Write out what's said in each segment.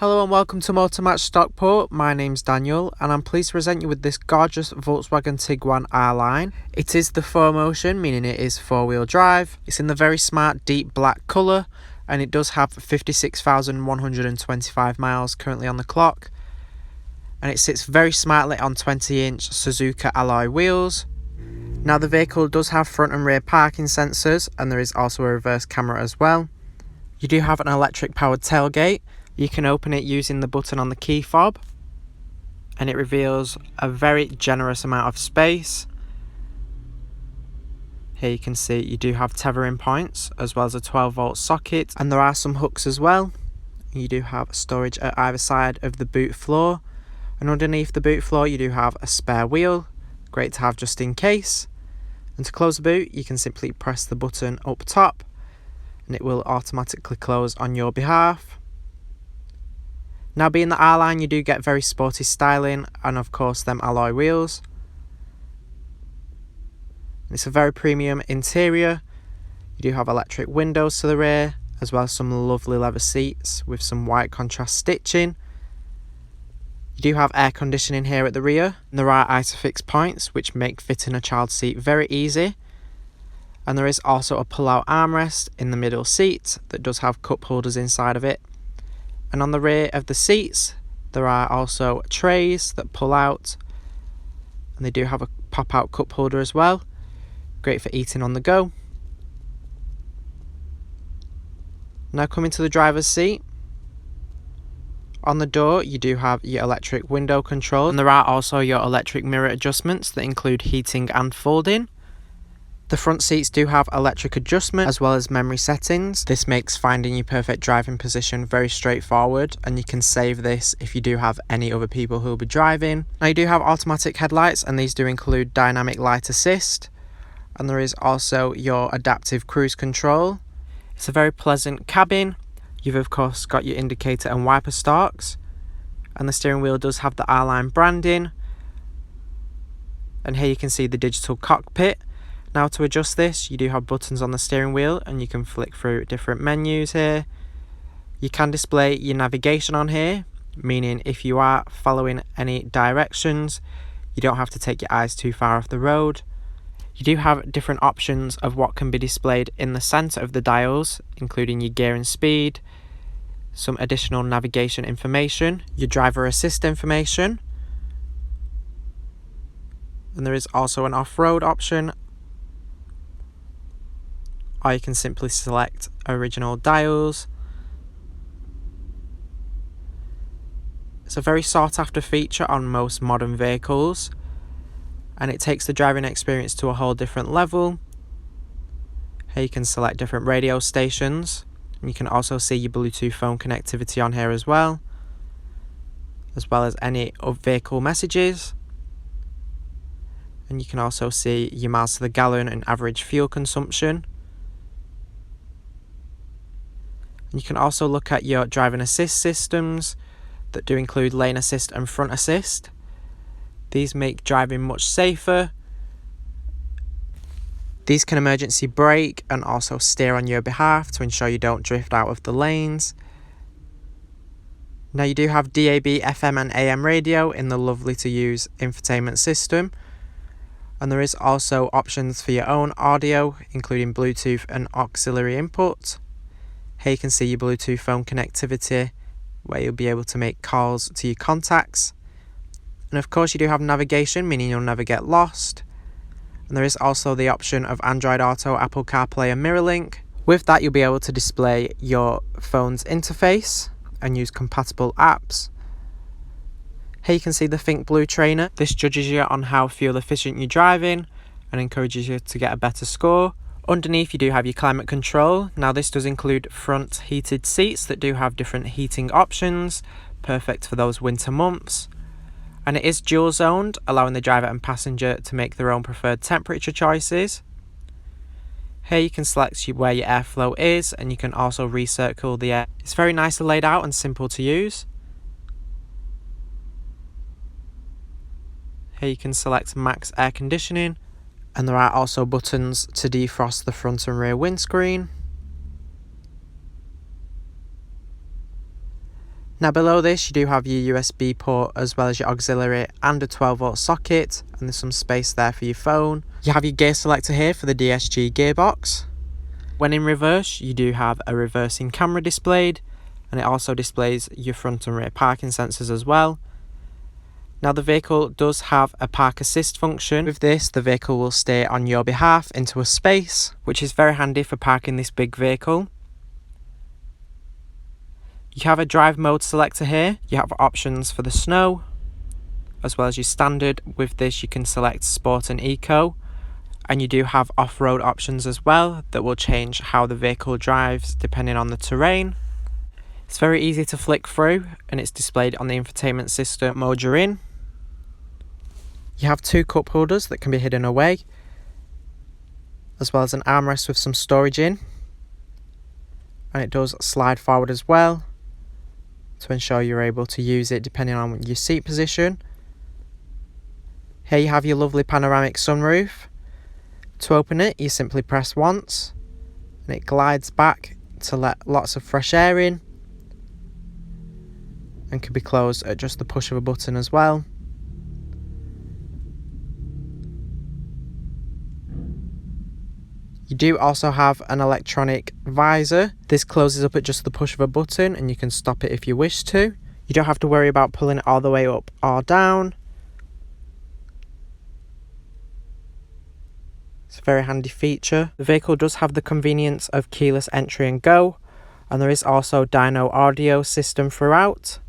Hello and welcome to Motormatch Stockport. My name's Daniel and I'm pleased to present you with this gorgeous Volkswagen Tiguan R-Line. It is the 4Motion, meaning it is four-wheel drive. It's in the very smart deep black colour and it does have 56,125 miles currently on the clock. And it sits very smartly on 20-inch Suzuka alloy wheels. Now the vehicle does have front and rear parking sensors and there is also a reverse camera as well. You do have an electric powered tailgate. You can open it using the button on the key fob and it reveals a very generous amount of space. Here you can see you do have tethering points as well as a 12-volt socket, and there are some hooks as well. You do have storage at either side of the boot floor, and underneath the boot floor you do have a spare wheel, great to have just in case. And to close the boot you can simply press the button up top and it will automatically close on your behalf. Now being the R-Line you do get very sporty styling and of course them alloy wheels. It's a very premium interior. You do have electric windows to the rear as well as some lovely leather seats with some white contrast stitching. You do have air conditioning here at the rear and there are ISOFIX points which make fitting a child seat very easy. And there is also a pull-out armrest in the middle seat that does have cup holders inside of it. And on the rear of the seats there are also trays that pull out and they do have a pop-out cup holder as well, great for eating on the go. Now coming to the driver's seat, on the door you do have your electric window control and there are also your electric mirror adjustments that include heating and folding. The front seats do have electric adjustment as well as memory settings. This makes finding your perfect driving position very straightforward and you can save this if you do have any other people who will be driving. Now you do have automatic headlights and these do include dynamic light assist, and there is also your adaptive cruise control. It's a very pleasant cabin. You've of course got your indicator and wiper stalks and the steering wheel does have the R-Line branding, and here you can see the digital cockpit. Now to adjust this you do have buttons on the steering wheel and you can flick through different menus here. You can display your navigation on here, meaning if you are following any directions you don't have to take your eyes too far off the road. You do have different options of what can be displayed in the centre of the dials, including your gear and speed, some additional navigation information, your driver assist information, and there is also an off-road option, or you can simply select original dials. It's a very sought after feature on most modern vehicles and it takes the driving experience to a whole different level. Here you can select different radio stations and you can also see your Bluetooth phone connectivity on here as well as any of vehicle messages, and you can also see your miles to the gallon and average fuel consumption. You can also look at your driving assist systems that do include lane assist and front assist. These make driving much safer. These can emergency brake and also steer on your behalf to ensure you don't drift out of the lanes. Now you do have DAB, FM and AM radio in the lovely to use infotainment system. And there is also options for your own audio including Bluetooth and auxiliary input. Here you can see your Bluetooth phone connectivity where you'll be able to make calls to your contacts. And of course you do have navigation, meaning you'll never get lost. And there is also the option of Android Auto, Apple CarPlay and MirrorLink. With that you'll be able to display your phone's interface and use compatible apps. Here you can see the Think Blue trainer. This judges you on how fuel efficient you're driving and encourages you to get a better score. Underneath you do have your climate control. Now this does include front heated seats that do have different heating options, perfect for those winter months. And it is dual zoned, allowing the driver and passenger to make their own preferred temperature choices. Here you can select where your airflow is and you can also recircle the air. It's very nicely laid out and simple to use. Here you can select max air conditioning. And there are also buttons to defrost the front and rear windscreen. Now below this you do have your USB port as well as your auxiliary and a 12-volt socket, and there's some space there for your phone. You have your gear selector here for the DSG gearbox. When in reverse you do have a reversing camera displayed, and it also displays your front and rear parking sensors as well. Now the vehicle does have a park assist function. With this, the vehicle will steer on your behalf into a space, which is very handy for parking this big vehicle. You have a drive mode selector here. You have options for the snow, as well as your standard. With this you can select sport and eco, and you do have off-road options as well that will change how the vehicle drives depending on the terrain. It's very easy to flick through, and it's displayed on the infotainment system mode you're in. You have two cup holders that can be hidden away, as well as an armrest with some storage in, and it does slide forward as well to ensure you're able to use it depending on your seat position. Here you have your lovely panoramic sunroof. To open it, you simply press once and it glides back to let lots of fresh air in, and can be closed at just the push of a button as well. You do also have an electronic visor. This closes up at just the push of a button, and you can stop it if you wish to. You don't have to worry about pulling it all the way up or down. It's a very handy feature. The vehicle does have the convenience of keyless entry and go, and there is also dyno audio system throughout.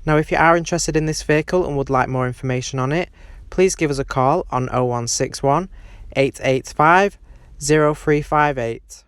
Now if you are interested in this vehicle and would like more information on it, please give us a call on 0161 885 0358.